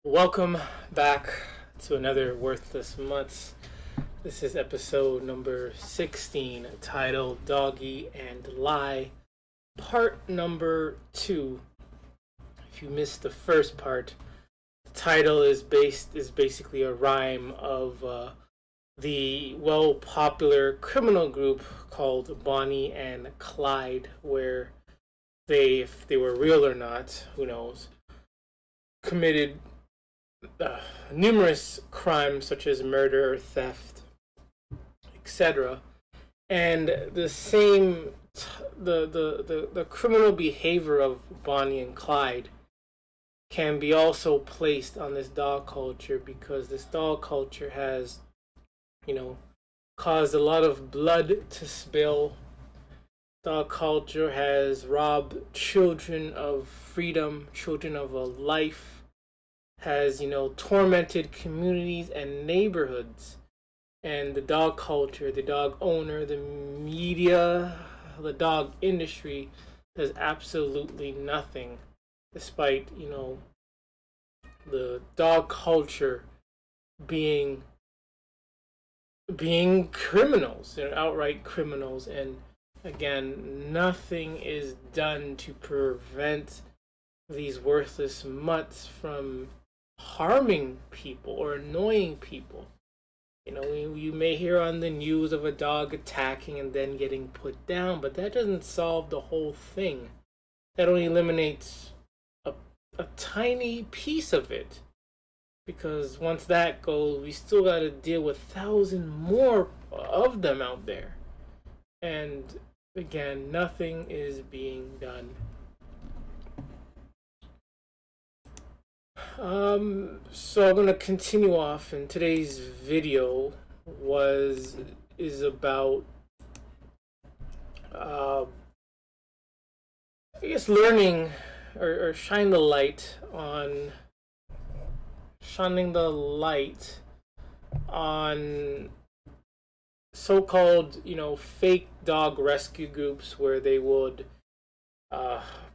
Welcome back to another Worthless Mutts. This is episode number 16, titled Doggie and Lie, part number 2. If you missed the first part, the title is basically a rhyme of the well-popular criminal group called Bonnie and Clyde, where they, if they were real or not, who knows, committed numerous crimes such as murder, theft, etc. And the same, the criminal behavior of Bonnie and Clyde can be also placed on this dog culture, because this dog culture has, caused a lot of blood to spill. Dog culture has robbed children of freedom, children of a life, has, tormented communities and neighborhoods. And the dog culture, the dog owner, the media, the dog industry does absolutely nothing, despite, the dog culture being criminals. They're outright criminals. And again, nothing is done to prevent these worthless mutts from harming people or annoying people. You may hear on the news of a dog attacking and then getting put down, but that doesn't solve the whole thing. That only eliminates a tiny piece of it, because once that goes, we still got to deal with 1,000 more of them out there. And again, nothing is being done. So I'm gonna continue off, and today's video is about I guess learning or shining the light on so-called fake dog rescue groups, where they would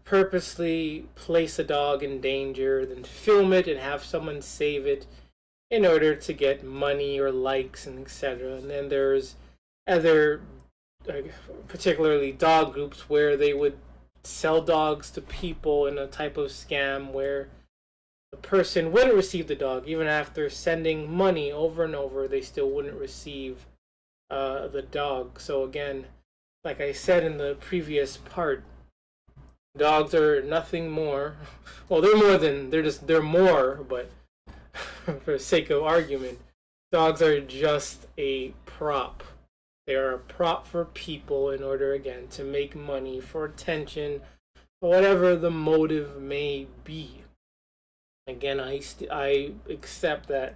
purposely place a dog in danger, then film it and have someone save it in order to get money or likes and etc. And then there's other, particularly dog groups, where they would sell dogs to people in a type of scam where the person wouldn't receive the dog. Even after sending money over and over, they still wouldn't receive the dog. So again, like I said in the previous part, dogs are nothing more. Well, they're more, but for the sake of argument, dogs are just a prop. They are a prop for people in order, again, to make money, for attention, whatever the motive may be. Again, I accept that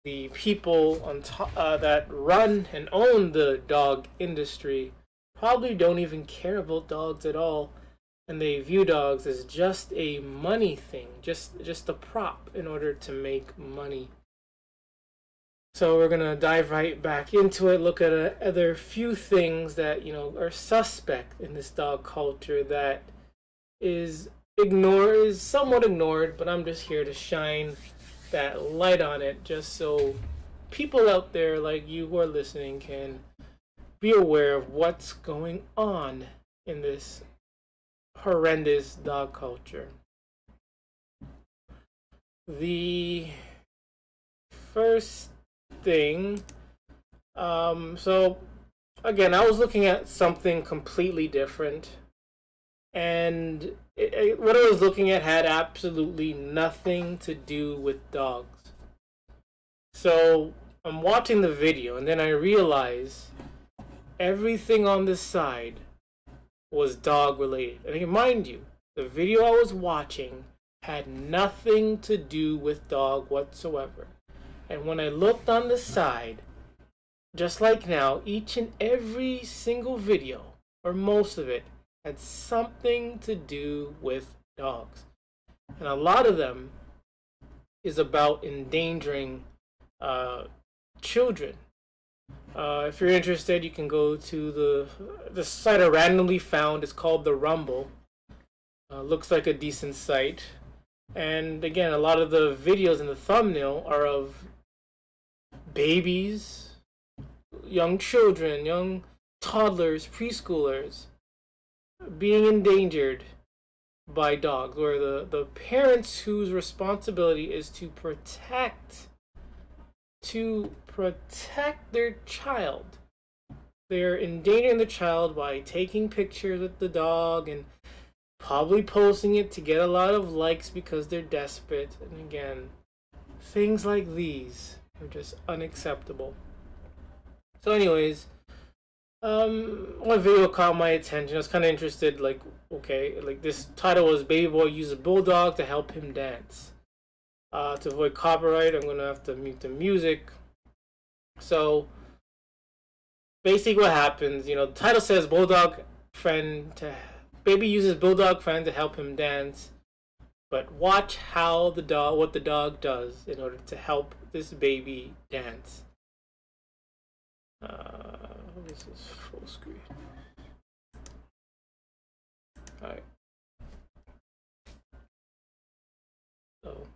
the people on top, that run and own the dog industry probably don't even care about dogs at all. And they view dogs as just a money thing, just a prop in order to make money. So we're gonna dive right back into it. Look at other few things that are suspect in this dog culture that is somewhat ignored, but I'm just here to shine that light on it, just so people out there like you who are listening can be aware of what's going on in this horrendous dog culture. The first thing, so again, I was looking at something completely different, and what I was looking at had absolutely nothing to do with dogs. So I'm watching the video, and then I realize everything on this side was dog related. And mind you, the video I was watching had nothing to do with dog whatsoever. And when I looked on the side, just like now, each and every single video, or most of it, had something to do with dogs. And a lot of them is about endangering children. If you're interested, you can go to the site I randomly found. It's called The Rumble. Looks like a decent site. And again, a lot of the videos in the thumbnail are of babies, young children, young toddlers, preschoolers being endangered by dogs, where the parents whose responsibility is to protect their child, they're endangering the child by taking pictures with the dog and probably posting it to get a lot of likes because they're desperate. And again, things like these are just unacceptable. So anyways, one video caught my attention. I was kind of interested, like, okay, like this title was Baby Boy Uses Bulldog to Help Him Dance. To avoid copyright, I'm going to have to mute the music. So, basically what happens, you know, the title says Baby uses Bulldog friend to help him dance. But watch what the dog does in order to help this baby dance. This is full screen. Alright. So.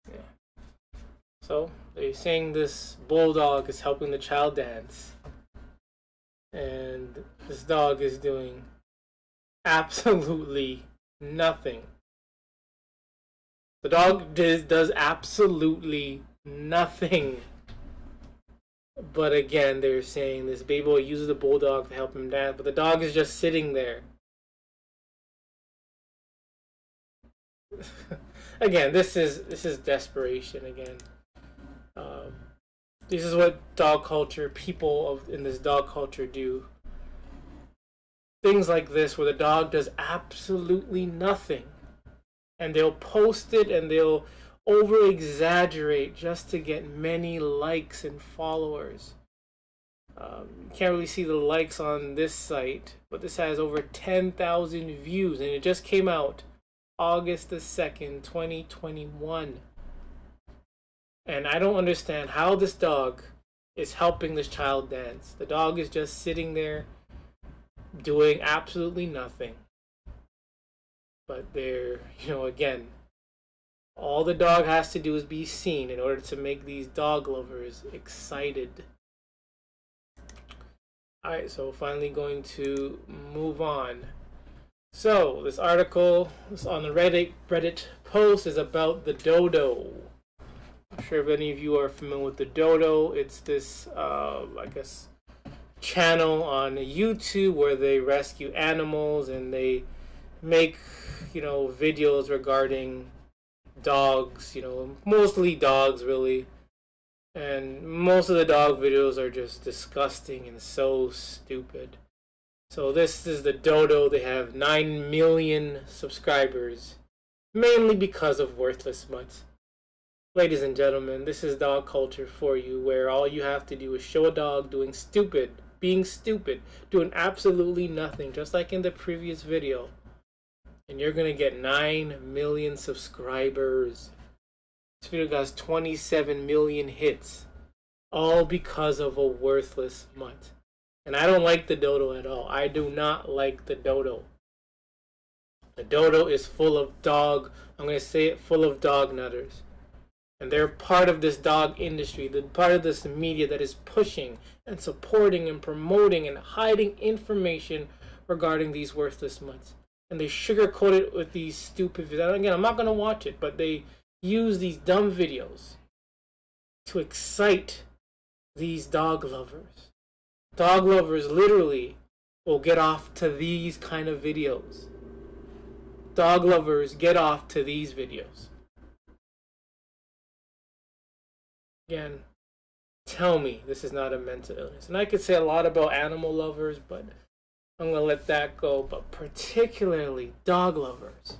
Yeah. So, they're saying this bulldog is helping the child dance. And this dog is doing absolutely nothing. The dog does absolutely nothing. But again, they're saying this baby boy uses the bulldog to help him dance, but the dog is just sitting there. Again, this is desperation again. This is what dog culture, people in this dog culture do. Things like this where the dog does absolutely nothing. And they'll post it and they'll over-exaggerate just to get many likes and followers. You can't really see the likes on this site, but this has over 10,000 views, and it just came out August the 2nd, 2021. And I don't understand how this dog is helping this child dance. The dog is just sitting there doing absolutely nothing. But they're, again, all the dog has to do is be seen in order to make these dog lovers excited. Alright, so finally going to move on. So, this article on the Reddit post is about the dodo. I'm sure if any of you are familiar with the dodo. It's this, I guess, channel on YouTube where they rescue animals and they make, videos regarding dogs, mostly dogs really. And most of the dog videos are just disgusting and so stupid. So this is the dodo. They have 9 million subscribers, mainly because of worthless mutts. Ladies and gentlemen, this is dog culture for you, where all you have to do is show a dog being stupid, doing absolutely nothing, just like in the previous video. And you're going to get 9 million subscribers. This video has 27 million hits. All because of a worthless mutt. And I don't like the dodo at all. I do not like the dodo. The dodo is full of full of dog nutters. And they're part of this dog industry. They're part of this media that is pushing and supporting and promoting and hiding information regarding these worthless mutts. And they sugarcoat it with these stupid videos. Again, I'm not going to watch it, but they use these dumb videos to excite these dog lovers. Dog lovers literally will get off to these kind of videos. Dog lovers get off to these videos. Again, tell me this is not a mental illness. And I could say a lot about animal lovers, but I'm going to let that go. But particularly dog lovers.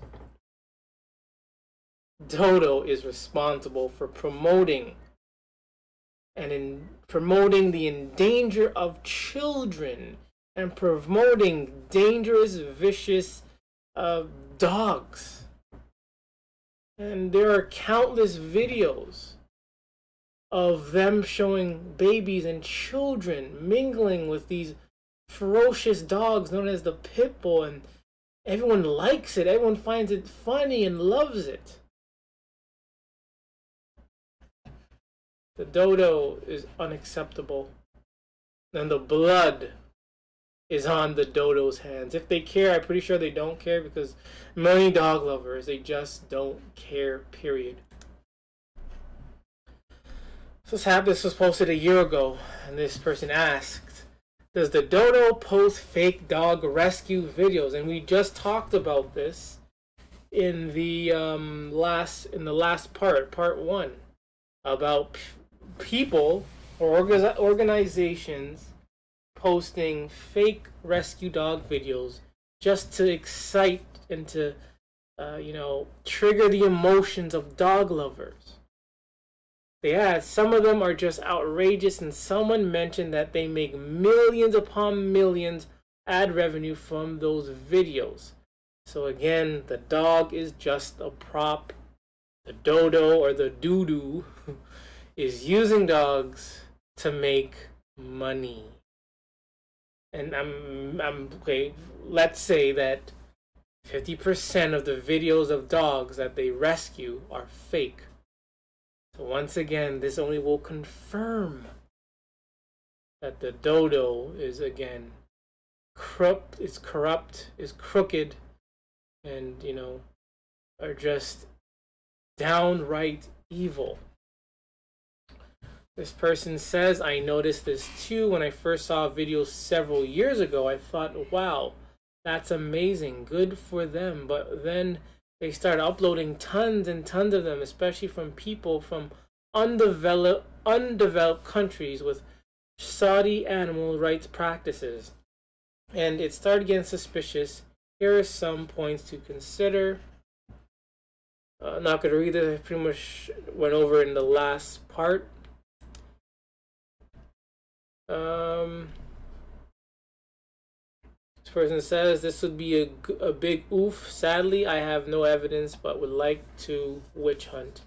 Dodo is responsible for promoting the endanger of children and promoting dangerous, vicious dogs. And there are countless videos of them showing babies and children mingling with these ferocious dogs known as the Pitbull, and everyone likes it. Everyone finds it funny and loves it. The dodo is unacceptable. And the blood is on the dodo's hands. If they care, I'm pretty sure they don't care, because many dog lovers, they just don't care, period. So this was posted a year ago, and this person asked, does the dodo post fake dog rescue videos? And we just talked about this in the last part 1, about people or organizations posting fake rescue dog videos just to excite and to trigger the emotions of dog lovers. They add, some of them are just outrageous, and someone mentioned that they make millions upon millions ad revenue from those videos. So again, the dog is just a prop. The dodo or the doo-doo is using dogs to make money. And okay, let's say that 50% of the videos of dogs that they rescue are fake. So once again, this only will confirm that the dodo is again corrupt, is crooked, and are just downright evil. This person says, I noticed this too when I first saw videos several years ago. I thought, wow, that's amazing, good for them. But then they started uploading tons and tons of them, especially from people from undeveloped countries with shoddy animal rights practices. And it started getting suspicious. Here are some points to consider. I'm not going to read it. I pretty much went over in the last part. This person says, this would be a big oof. Sadly, I have no evidence, but would like to witch hunt.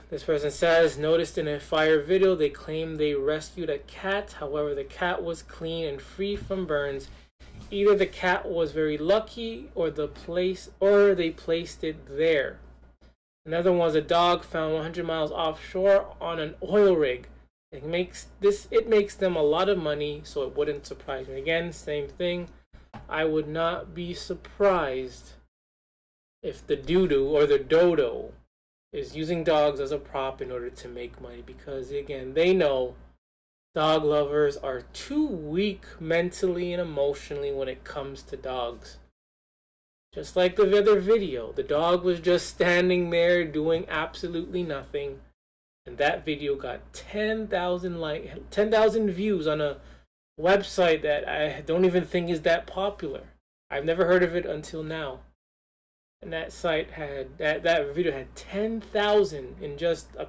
This person says, noticed in a fire video, they claim they rescued a cat. However, the cat was clean and free from burns. Either the cat was very lucky, or they placed it there. Another one was a dog found 100 miles offshore on an oil rig. It makes them a lot of money, so it wouldn't surprise me. Again, same thing. I would not be surprised if the doo-doo or the dodo is using dogs as a prop in order to make money, because again, they know dog lovers are too weak mentally and emotionally when it comes to dogs. Just like the other video, the dog was just standing there doing absolutely nothing. And that video got 10,000 views on a website that I don't even think is that popular. I've never heard of it until now. And that site had that video had 10,000 in just a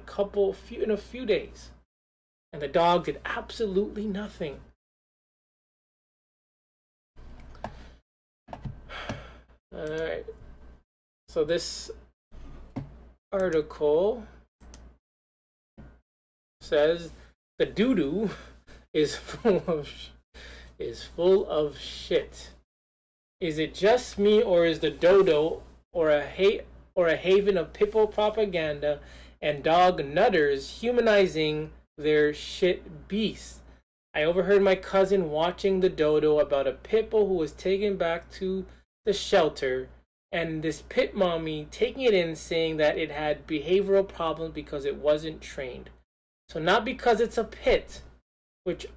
few days. And the dog did absolutely nothing. Alright. So this article says the doo-doo is full of shit. Is it just me, or is the dodo or a haven of pitbull propaganda and dog nutters humanizing their shit beasts? I overheard my cousin watching the dodo about a pitbull who was taken back to the shelter, and this pit mommy taking it in, saying that it had behavioral problems because it wasn't trained. So not because it's a pit, which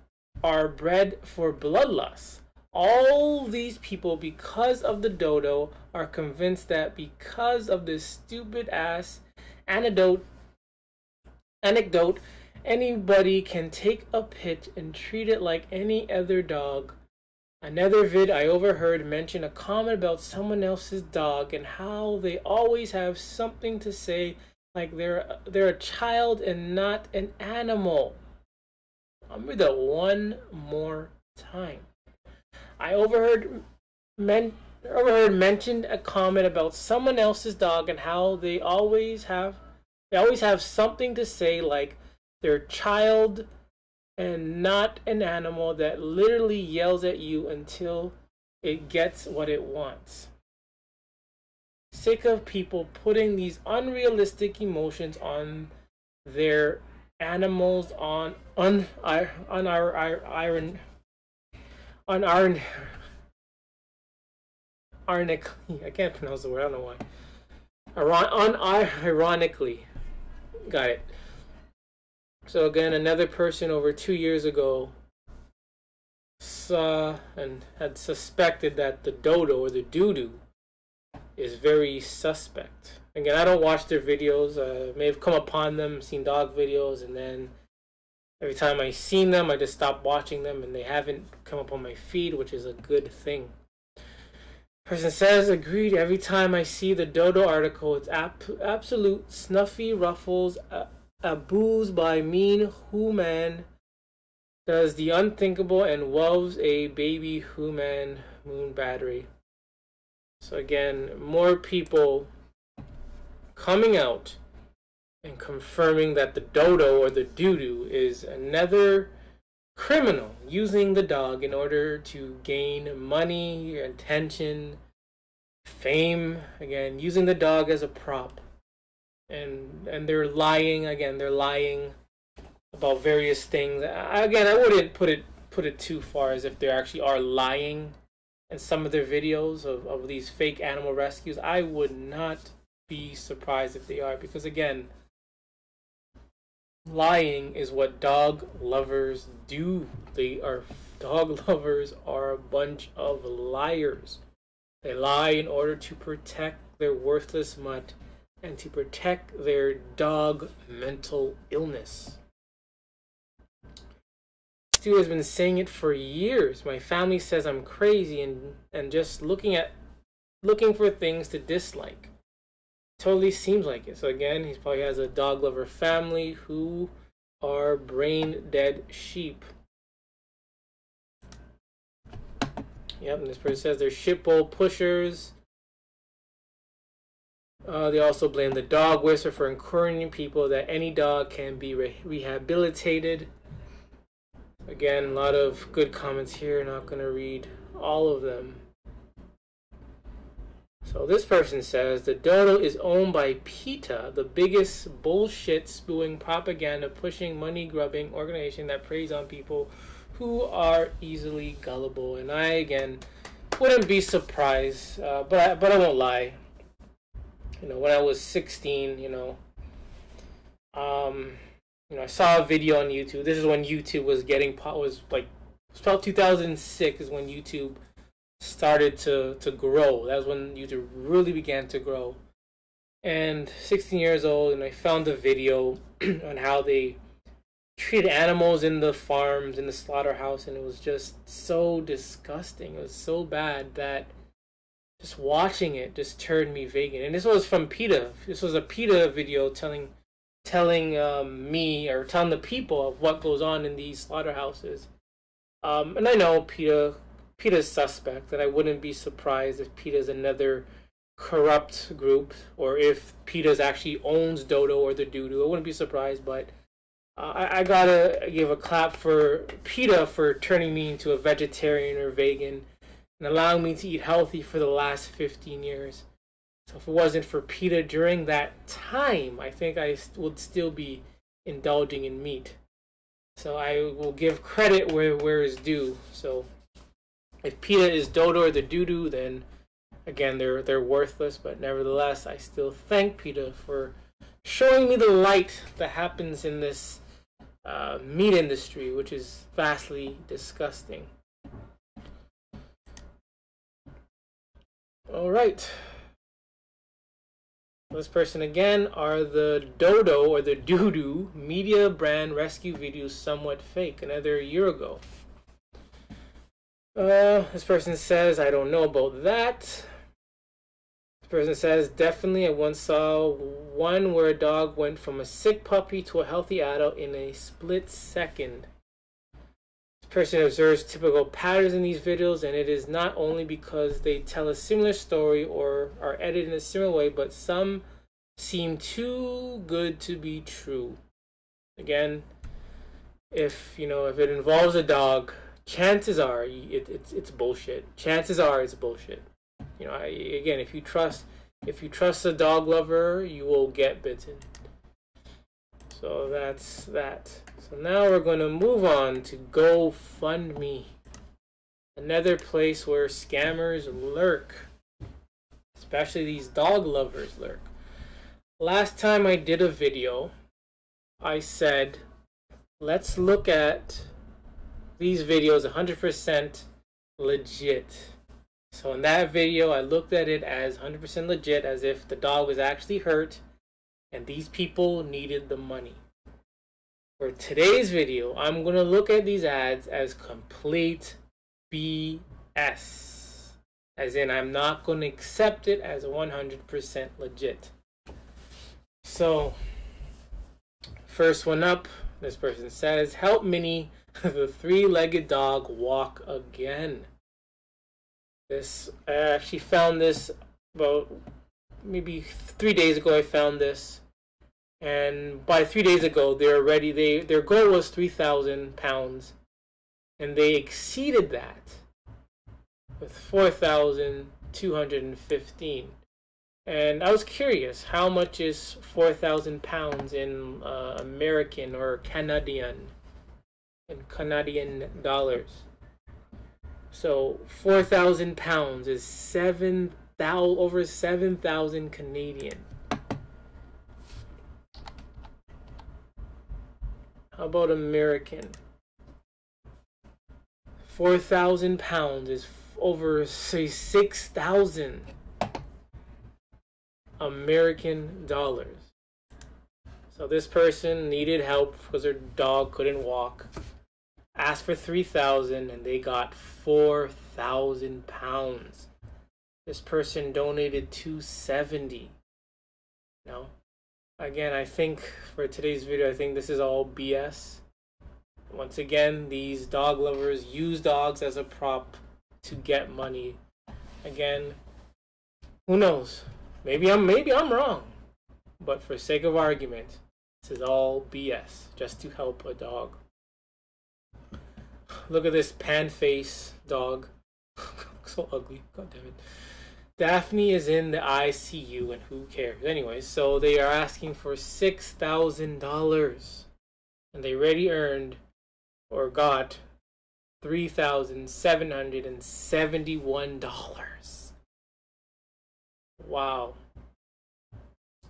are bred for bloodlust. All these people, because of the dodo, are convinced that because of this stupid ass anecdote, anybody can take a pit and treat it like any other dog. Another vid I overheard mentioned a comment about someone else's dog and how they always have something to say, like they're a child and not an animal. I'll read that one more time. I overheard mentioned a comment about someone else's dog and how they always have something to say, like they're child and not an animal that literally yells at you until it gets what it wants. Sick of people putting these unrealistic emotions on their animals on our iron on our ironically, I can't pronounce the word, I don't know why. Unironically. Got it. So again, another person over 2 years ago saw and had suspected that the dodo or the doo-doo is very suspect. Again, I don't watch their videos. May have come upon them, seen dog videos, and then every time I seen them, I just stopped watching them, and they haven't come up on my feed, which is a good thing. Person says, agreed. Every time I see the dodo article, it's absolute snuffy ruffles, abused by mean human, does the unthinkable and loves a baby human moon battery. So again, more people coming out and confirming that the dodo or the doo-doo is another criminal using the dog in order to gain money, attention, fame. Again, using the dog as a prop. And they're lying. Again, they're lying about various things. Again, I wouldn't put it too far as if they actually are lying in some of their videos of these fake animal rescues. I would not be surprised if they are, because again, lying is what dog lovers do. Dog lovers are a bunch of liars. They lie in order to protect their worthless mutt and to protect their dog mental illness. Stu has been saying it for years. My family says I'm crazy and just looking for things to dislike. Totally seems like it. So again, he probably has a dog lover family who are brain dead sheep. Yep, and this person says they're shitbowl pushers. They also blame the dog whisperer for encouraging people that any dog can be rehabilitated. Again, a lot of good comments here. Not going to read all of them. So this person says the dodo is owned by PETA, the biggest bullshit spewing, propaganda pushing, money grubbing organization that preys on people who are easily gullible. And I again wouldn't be surprised, but I won't lie. You know, when I was 16, I saw a video on YouTube. This is when YouTube was about 2006 is when YouTube started to grow. That was when YouTube really began to grow. And 16 years old, and I found a video on how they treated animals in the farms, in the slaughterhouse, and it was just so disgusting. It was so bad that just watching it just turned me vegan. And this was from PETA. This was a PETA video telling me, or telling the people of what goes on in these slaughterhouses. And I know PETA's suspect, and I wouldn't be surprised if PETA's another corrupt group, or if PETA's actually owns Dodo or the Doo-Doo. I wouldn't be surprised, but I gotta give a clap for PETA for turning me into a vegetarian or vegan and allowing me to eat healthy for the last 15 years. So if it wasn't for PETA during that time, I think I would still be indulging in meat. So I will give credit where is due. So if PETA is Dodo or the Doo-Doo, then again they're worthless. But nevertheless, I still thank PETA for showing me the light that happens in this meat industry, which is vastly disgusting. All right. This person again, are the Dodo or the Doo-Doo media brand rescue videos somewhat fake? Another year ago. This person says, I don't know about that. This person says, definitely, I once saw one where a dog went from a sick puppy to a healthy adult in a split second. This person observes typical patterns in these videos, and it is not only because they tell a similar story or are edited in a similar way, but some seem too good to be true. Again, if if it involves a dog, chances are it's bullshit. Chances are it's bullshit. Again, if you trust a dog lover, you will get bitten. So that's that. So now we're going to move on to GoFundMe, another place where scammers lurk, especially these dog lovers lurk. Last time I did a video, I said, let's look at these videos 100% legit. So in that video, I looked at it as 100% legit, as if the dog was actually hurt and these people needed the money. For today's video, I'm going to look at these ads as complete BS. As in, I'm not going to accept it as 100% legit. So, first one up, this person says, help Minnie, the three-legged dog, walk again. I actually found this about maybe 3 days ago. I found this, and by 3 days ago, their goal was £3,000, and they exceeded that with 4,215. And I was curious, how much is 4,000 pounds in American or Canadian dollars? So 4,000 pounds is over 7,000 Canadian. How about American? 4,000 pounds is over, say, 6,000 American dollars. So this person needed help because their dog couldn't walk. Asked for 3,000 and they got 4,000 pounds. This person donated 270. No. Again, I think for today's video, I think this is all BS. Once again, these dog lovers use dogs as a prop to get money. Again, who knows? Maybe I'm wrong. But for sake of argument, this is all BS just to help a dog. Look at this pan face dog. So ugly. God damn it. Daphne is in the ICU and who cares? Anyways, so they are asking for $6,000. And they already earned or got $3,771. Wow.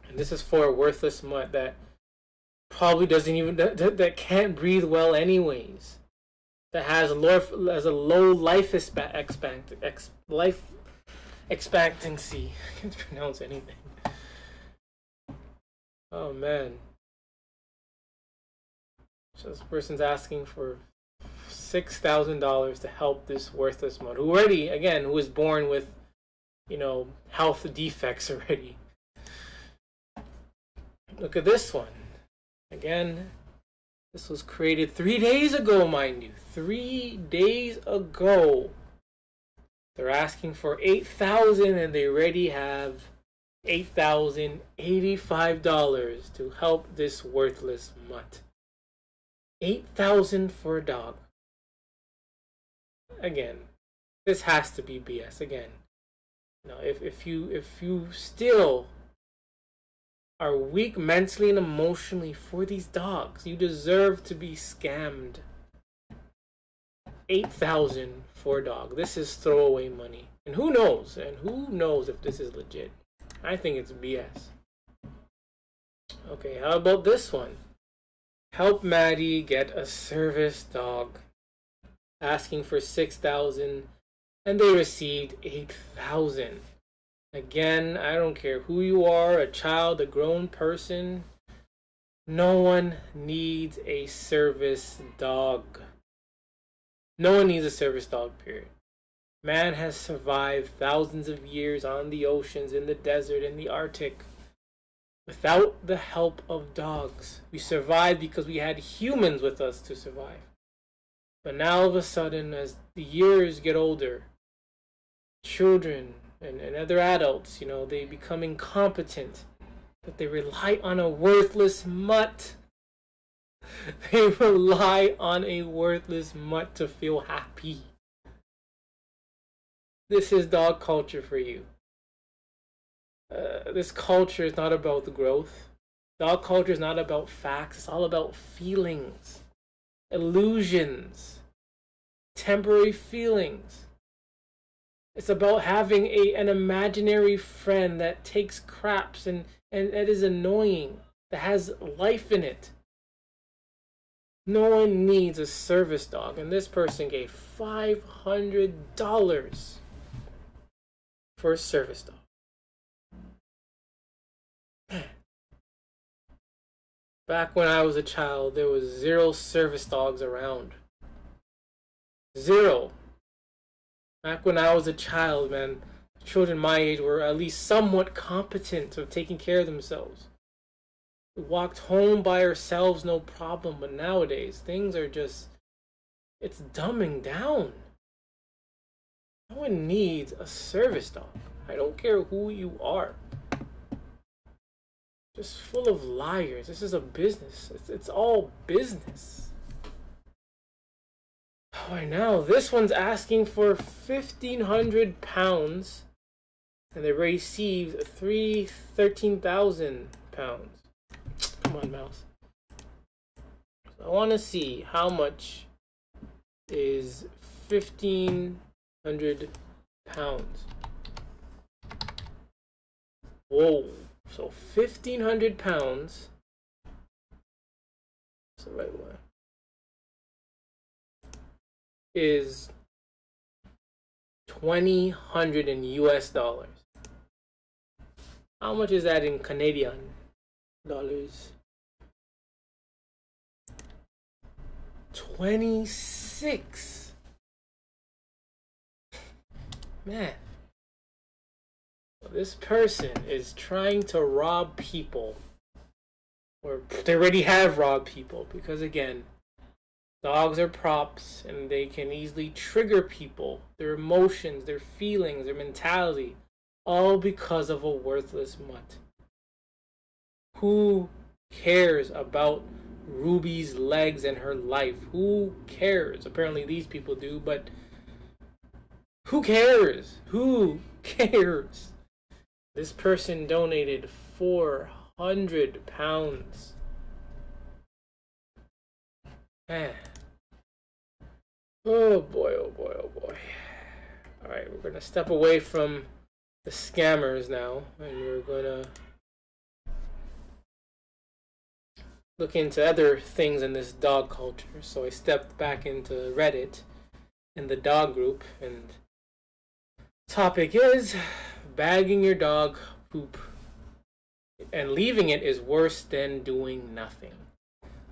And this is for a worthless mutt that probably doesn't even that can't breathe well anyways. That has a low life expectancy. I can't pronounce anything. Oh man. So this person's asking for $6,000 to help this worthless mutt who was born with, health defects already. Look at this one. Again, this was created 3 days ago, mind you. 3 days ago. They're asking for $8,000 and they already have $8,085 to help this worthless mutt. $8,000 for a dog. Again, this has to be BS. Again, if you still are weak mentally and emotionally for these dogs, you deserve to be scammed. $8,000 for a dog. This is throwaway money. And who knows? If this is legit? I think it's BS. Okay, how about this one? Help Maddie get a service dog. Asking for $6,000 and they received $8,000. Again, I don't care who you are, a child, a grown person. No one needs a service dog. No one needs a service dog, period. Man has survived thousands of years on the oceans, in the desert, in the Arctic, without the help of dogs. We survived because we had humans with us to survive. But now all of a sudden, as the years get older, children and other adults, they become incompetent. But they rely on a worthless mutt They rely on a worthless mutt to feel happy. This is dog culture for you. This culture is not about the growth. Dog culture is not about facts. It's all about feelings, illusions, temporary feelings. It's about having an imaginary friend that takes craps and that is annoying, that has life in it. No one needs a service dog, and this person gave $500 for a service dog. Back when I was a child, there was 0 service dogs around. 0. Back when I was a child, man, children my age were at least somewhat competent of taking care of themselves. We walked home by ourselves, no problem, but nowadays, things are just, it's dumbing down. No one needs a service dog. I don't care who you are. Just full of liars. This is a business. It's all business. Right now, this one's asking for 1,500 pounds, and they received 13,000 pounds. Come on, mouse. So I want to see how much is 1,500 pounds. Whoa. So 1,500 pounds. That's the right one. Is $2,000 in US dollars. How much is that in Canadian dollars? 26. Man. This person is trying to rob people, or they already have robbed people, because again, dogs are props and they can easily trigger people, their emotions, their feelings, their mentality, all because of a worthless mutt. Who cares about Ruby's legs and her life? Who cares? Apparently these people do, but who cares? Who cares? This person donated 400 pounds. Man. Oh boy, oh boy, oh boy. Alright, we're going to step away from the scammers now, and we're going to look into other things in this dog culture. So I stepped back into Reddit in the dog group, and topic is bagging your dog poop and leaving it is worse than doing nothing.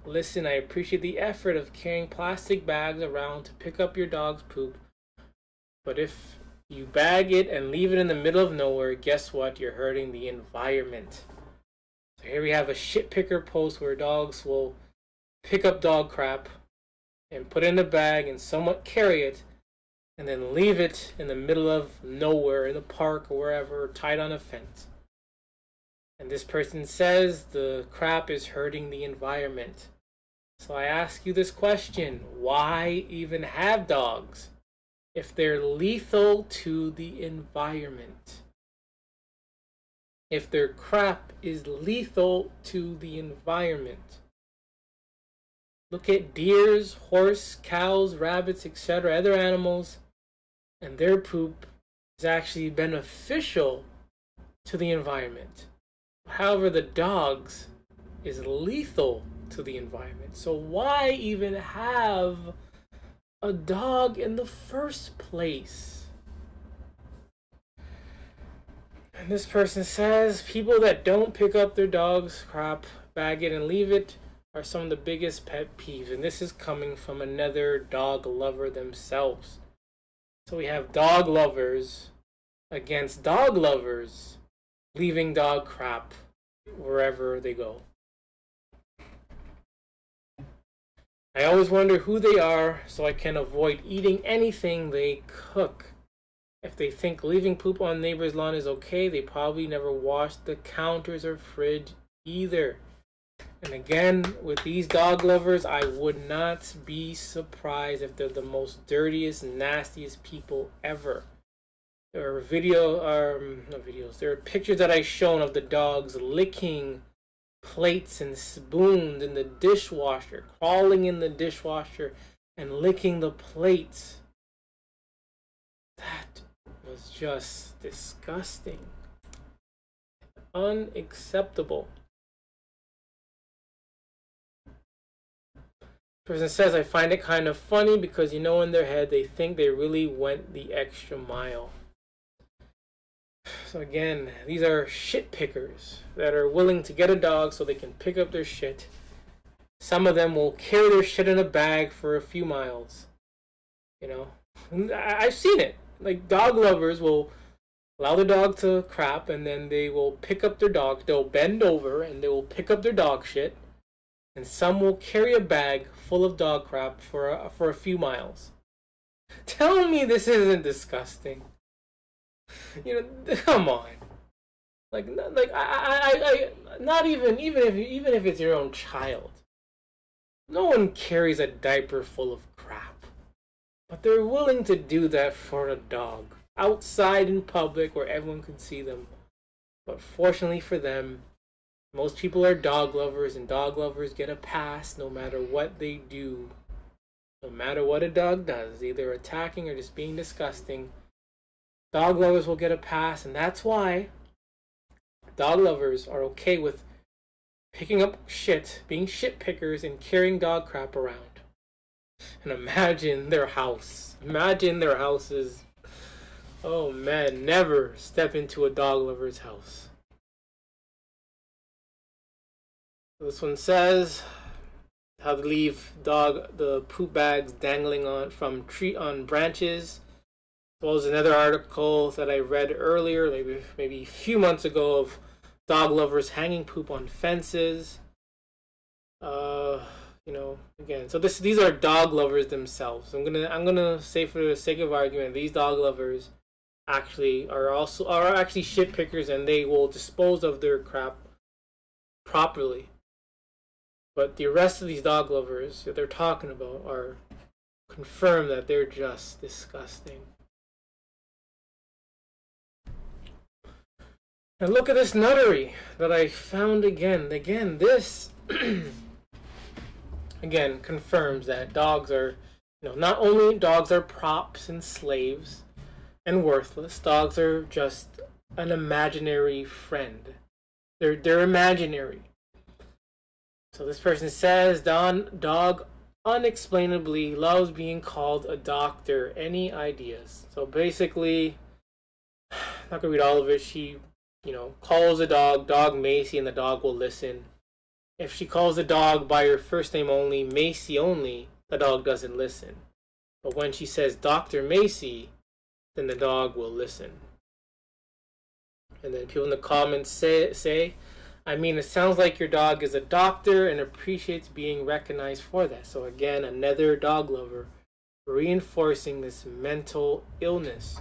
Listen, I appreciate the effort of carrying plastic bags around to pick up your dog's poop, but if you bag it and leave it in the middle of nowhere, guess what? You're hurting the environment. So here we have a shit picker post where dogs will pick up dog crap and put it in a bag and somewhat carry it, and then leave it in the middle of nowhere, in the park or wherever, tied on a fence. And this person says the crap is hurting the environment. So I ask you this question: why even have dogs if they're lethal to the environment? If their crap is lethal to the environment. Look at deers, horse, cows, rabbits, etc., other animals, and their poop is actually beneficial to the environment. However, the dogs is lethal to the environment. So why even have a dog in the first place? And this person says people that don't pick up their dog's crap, bag it, and leave it are some of the biggest pet peeves. And this is coming from another dog lover themselves. So we have dog lovers against dog lovers leaving dog crap wherever they go. I always wonder who they are so I can avoid eating anything they cook. If they think leaving poop on neighbor's lawn is okay, they probably never washed the counters or fridge either. And again, with these dog lovers, I would not be surprised if they're the most dirtiest, nastiest people ever. There are not videos. There are pictures that I've shown of the dogs licking plates and spoons in the dishwasher, crawling in the dishwasher and licking the plates. That was just disgusting. Unacceptable. Person says, I find it kind of funny because, you know, in their head they think they really went the extra mile. So again, these are shit pickers that are willing to get a dog so they can pick up their shit. Some of them will carry their shit in a bag for a few miles. You know, I've seen it. Like, dog lovers will allow the dog to crap, and then they will pick up their dog. They'll bend over and they will pick up their dog shit. And some will carry a bag full of dog crap for a few miles. Tell me this isn't disgusting. You know, come on. Like I not even if it's your own child. No one carries a diaper full of crap. But they're willing to do that for a dog. Outside in public where everyone can see them. But fortunately for them, most people are dog lovers, and dog lovers get a pass no matter what they do. No matter what a dog does, either attacking or just being disgusting, dog lovers will get a pass, and that's why dog lovers are okay with picking up shit, being shit pickers, and carrying dog crap around. And imagine their house. Imagine their houses. Oh man, never step into a dog lover's house. This one says how to leave the poop bags dangling on branches. As well as another article that I read earlier, maybe a few months ago, of dog lovers hanging poop on fences. You know, again, so these are dog lovers themselves. I'm gonna say, for the sake of argument, these dog lovers are actually shit pickers, and they will dispose of their crap properly. But the rest of these dog lovers that they're talking about are confirmed that they're just disgusting. And look at this nuttery that I found again. Again, this again confirms that dogs are, not only dogs are props and slaves and worthless, dogs are just an imaginary friend. They're imaginary. So this person says, dog unexplainably loves being called a doctor. Any ideas? So basically, I'm not gonna read all of it. She, calls a dog Macy, and the dog will listen. If she calls the dog by her first name only, Macy only, the dog doesn't listen. But when she says Dr. Macy, then the dog will listen. And then people in the comments say, I mean, it sounds like your dog is a doctor and appreciates being recognized for that. So again, another dog lover reinforcing this mental illness.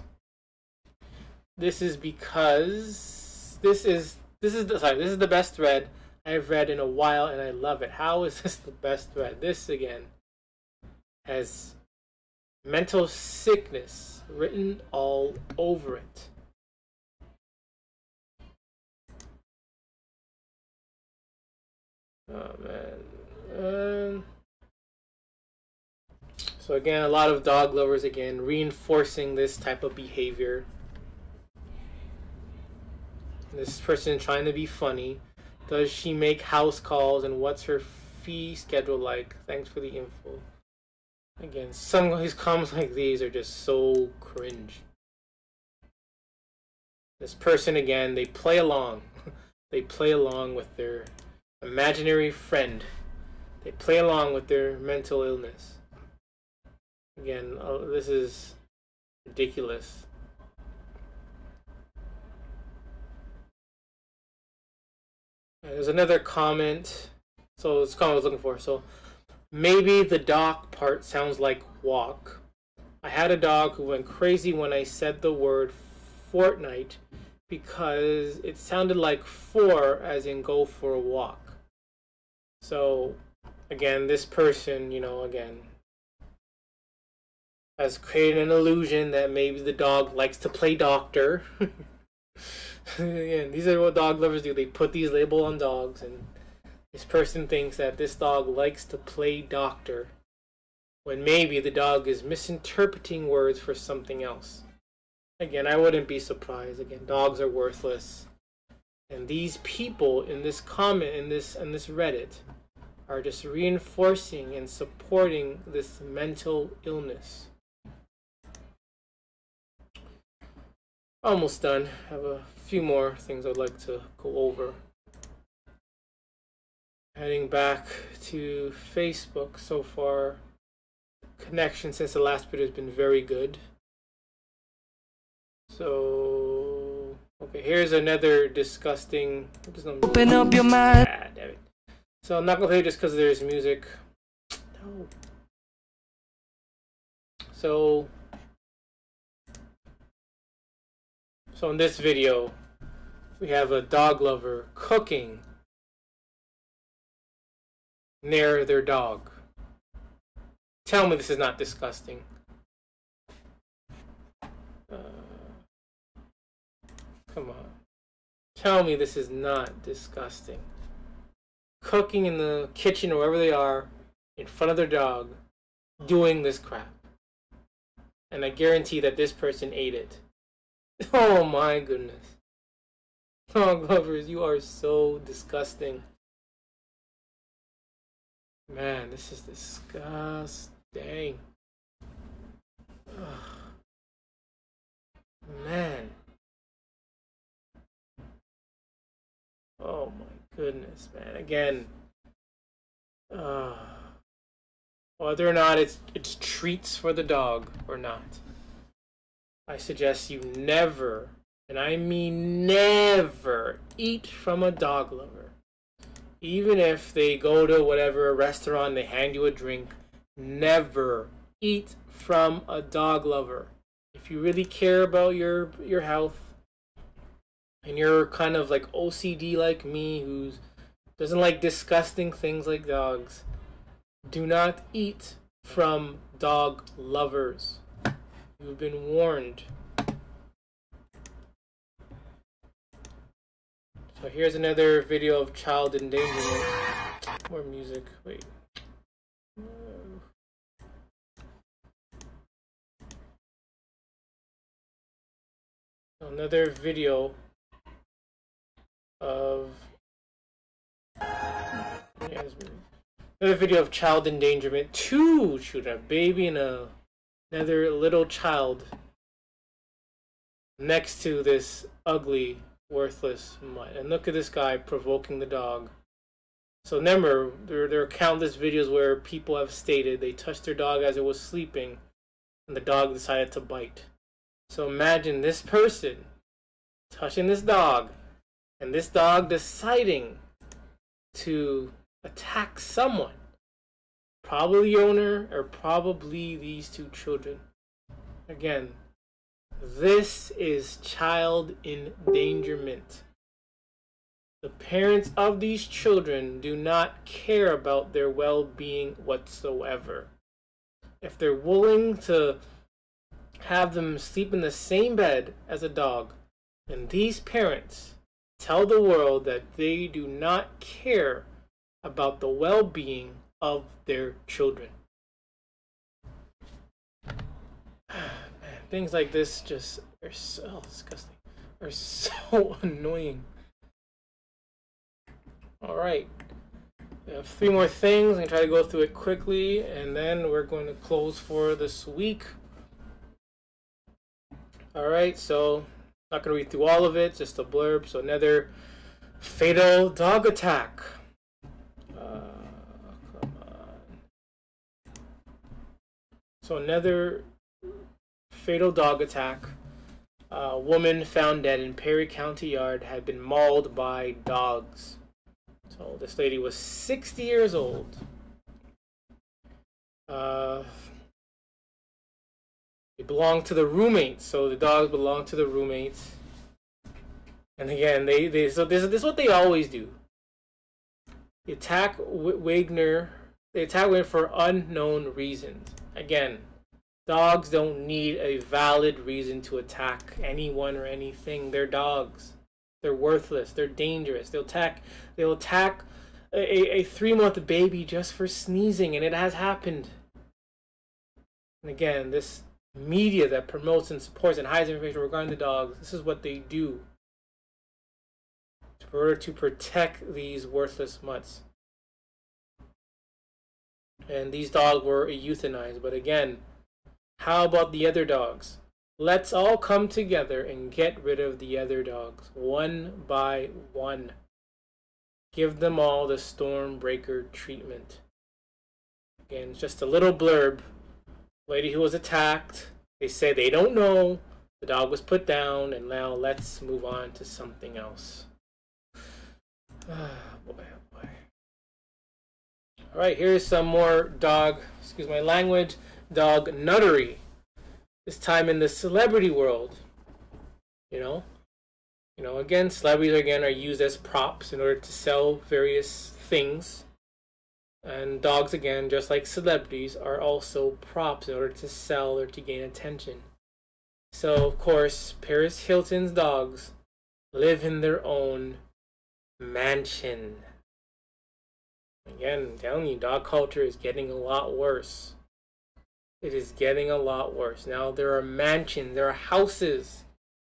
This is because this is the best thread I've read in a while, and I love it. How is this the best thread? This again has mental sickness written all over it. Oh man. So again, a lot of dog lovers again reinforcing this type of behavior. This person trying to be funny. Does she make house calls, and what's her fee schedule like? Thanks for the info. Again, some of his comments like these are just so cringe. This person again, they play along. They play along with their imaginary friend. They play along with their mental illness. Again, this is ridiculous. There's another comment. So it's comment I was looking for. So maybe the doc part sounds like walk. I had a dog who went crazy when I said the word fortnight because it sounded like for, as in go for a walk. So, again, this person, you know, again, has created an illusion that maybe the dog likes to play doctor. Again, these are what dog lovers do. They put these labels on dogs, and this person thinks that this dog likes to play doctor, when maybe the dog is misinterpreting words for something else. Again, I wouldn't be surprised. Again, dogs are worthless. And these people in this comment, in this Reddit, are just reinforcing and supporting this mental illness. Almost done. I have a few more things I'd like to go over. Heading back to Facebook so far. Connection since the last video has been very good. So, okay, here's another disgusting. Open up your mind. Ah, damn it. So I'm not gonna play just because there's music. No. So in this video, we have a dog lover cooking near their dog. Tell me this is not disgusting. Come on. Tell me this is not disgusting. Cooking in the kitchen or wherever they are, in front of their dog, doing this crap. And I guarantee that this person ate it. Oh my goodness. Dog lovers, you are so disgusting. Man, this is disgusting. Ugh. Man. Oh my goodness, man. Again, whether or not it's treats for the dog or not, I suggest you never, and I mean never, eat from a dog lover. Even if they go to whatever restaurant, they hand you a drink, never eat from a dog lover. If you really care about your health, and you're kind of like OCD like me, who doesn't like disgusting things like dogs, do not eat from dog lovers. You've been warned. So here's another video of child endangerment. More music. Wait. Another video of another video of child endangerment. Two children, a baby and another little child, next to this ugly, worthless mutt. And look at this guy provoking the dog. So remember, there are countless videos where people have stated they touched their dog as it was sleeping, and the dog decided to bite. So imagine this person touching this dog, and this dog deciding to attack someone. Probably the owner, or probably these two children. Again, this is child endangerment. The parents of these children do not care about their well-being whatsoever. If they're willing to have them sleep in the same bed as a dog, then these parents tell the world that they do not care about the well-being of their children. Man, things like this just are so disgusting. Are so annoying. Alright. We have 3 more things. I'm going to try to go through it quickly, and then we're going to close for this week. Alright, so not going to read through all of it, just a blurb. So another fatal dog attack. Come on. So another fatal dog attack. A woman found dead in Perry County yard had been mauled by dogs. So this lady was 60 years old. It belonged to the roommates, so the dogs belonged to the roommates. And again, so this is what they always do. They attack Wagner. They attack Wagner for unknown reasons. Again, dogs don't need a valid reason to attack anyone or anything. They're dogs. They're worthless. They're dangerous. They'll attack a 3-month baby just for sneezing, and it has happened. And again, this media that promotes and supports and hides information regarding the dogs, this is what they do in order to protect these worthless mutts. And these dogs were euthanized. But again, how about the other dogs? Let's all come together and get rid of the other dogs, one by one. Give them all the Stormbreaker treatment. Again, it's just a little blurb. Lady who was attacked, they say they don't know. The dog was put down, and now let's move on to something else. Oh boy, oh boy. Alright, here's some more dog, excuse my language, dog nuttery. This time in the celebrity world. You know, again, celebrities again are used as props in order to sell various things. And dogs, again, just like celebrities, are also props in order to sell or to gain attention. So, of course, Paris Hilton's dogs live in their own mansion. Again, I'm telling you, dog culture is getting a lot worse. It is getting a lot worse. Now there are mansions, there are houses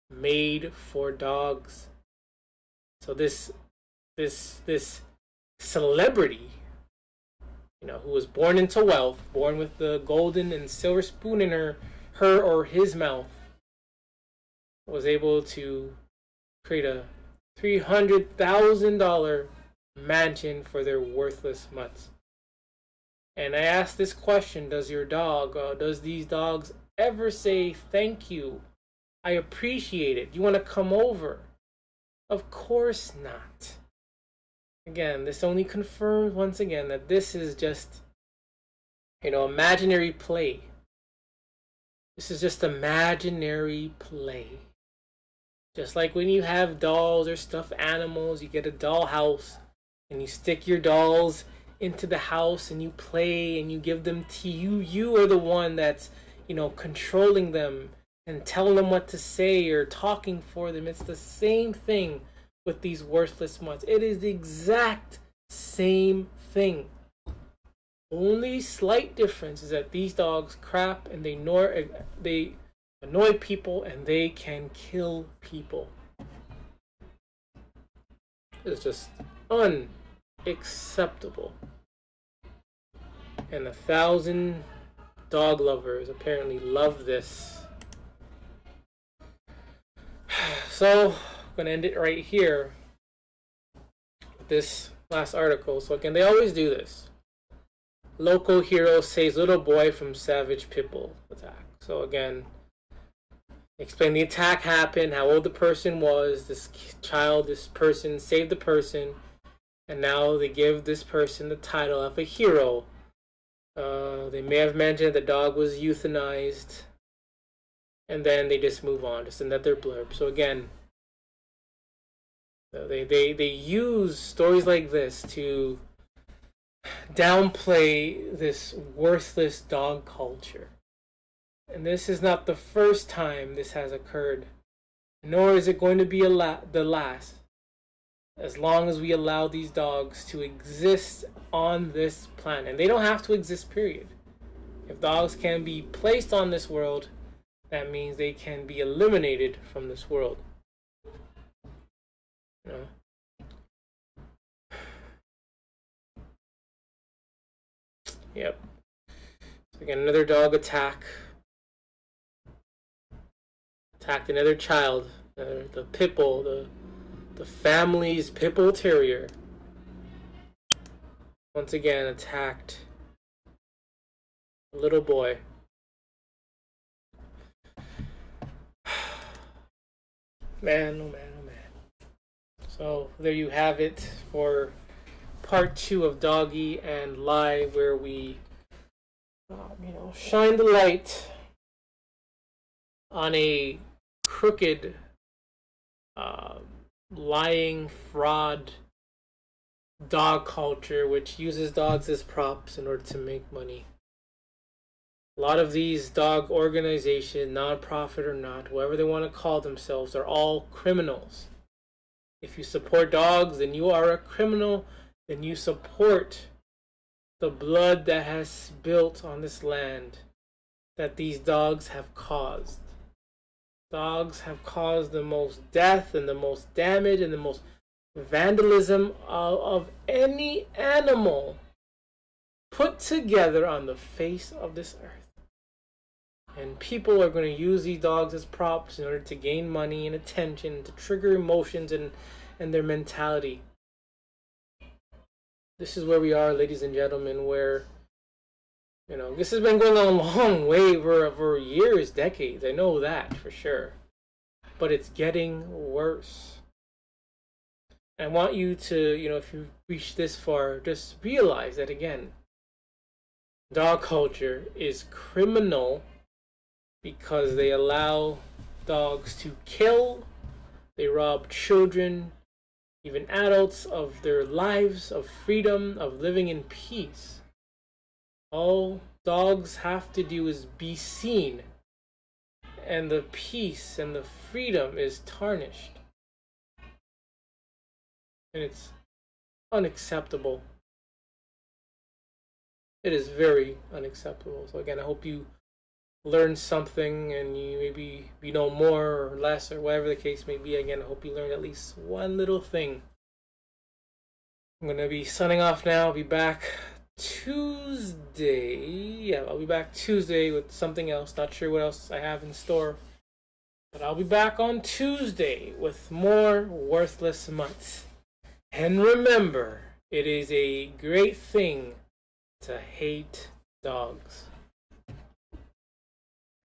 made for dogs. So this celebrity, who was born into wealth, born with the golden and silver spoon in her or his mouth, was able to create a $300,000 mansion for their worthless mutts. And I asked this question, does these dogs ever say thank you? I appreciate it. You want to come over? Of course not. Again, this only confirms once again that this is just, imaginary play. This is just imaginary play. Just like when you have dolls or stuffed animals, you get a doll house and you stick your dolls into the house and you play and you give them to you. You are the one that's, controlling them and telling them what to say or talking for them. It's the same thing with these worthless mutts. It is the exact same thing. Only slight difference is that these dogs crap and they annoy people and they can kill people. It's just unacceptable. And 1,000 dog lovers apparently love this. So, I'm going to end it right here with this last article. So again, they always do this. Local hero saves little boy from savage pitbull attack. So again, explain the attack happened, how old the person was, this person saved the person, and now they give this person the title of a hero. They may have mentioned the dog was euthanized, and then they just move on, just another blurb. So again, they use stories like this to downplay this worthless dog culture. And this is not the first time this has occurred, nor is it going to be the last, as long as we allow these dogs to exist on this planet. And they don't have to exist, period. If dogs can be placed on this world, that means they can be eliminated from this world. Yep. So again, another dog attacked another child, the Pitbull, the family's Pitbull Terrier. Once again, attacked a little boy. Man, oh man, oh man. So there you have it for part 2 of Doggie and Lie, where we, shine the light on a crooked, lying, fraud dog culture, which uses dogs as props in order to make money. A lot of these dog organizations, non-profit or not, whatever they want to call themselves, are all criminals. If you support dogs, then you are a criminal. Then you support the blood that has spilt on this land that these dogs have caused. Dogs have caused the most death and the most damage and the most vandalism of any animal put together on the face of this earth. And people are going to use these dogs as props in order to gain money and attention, to trigger emotions and their mentality. This is where we are, ladies and gentlemen, where, this has been going on a long way for years, decades. I know that for sure. But it's getting worse. I want you to, if you reach this far, just realize that, again, dog culture is criminal because they allow dogs to kill, they rob children, even adults, of their lives, of freedom, of living in peace. All dogs have to do is be seen, and the peace and the freedom is tarnished. And it's unacceptable. It is very unacceptable. So again, I hope you learned something, and you know more or less, or whatever the case may be. Again, I hope you learned at least one little thing. I'm going to be signing off now. I'll be back Tuesday. Yeah, I'll be back Tuesday with something else. Not sure what else I have in store. But I'll be back on Tuesday with more worthless mutts. And remember, it is a great thing to hate dogs.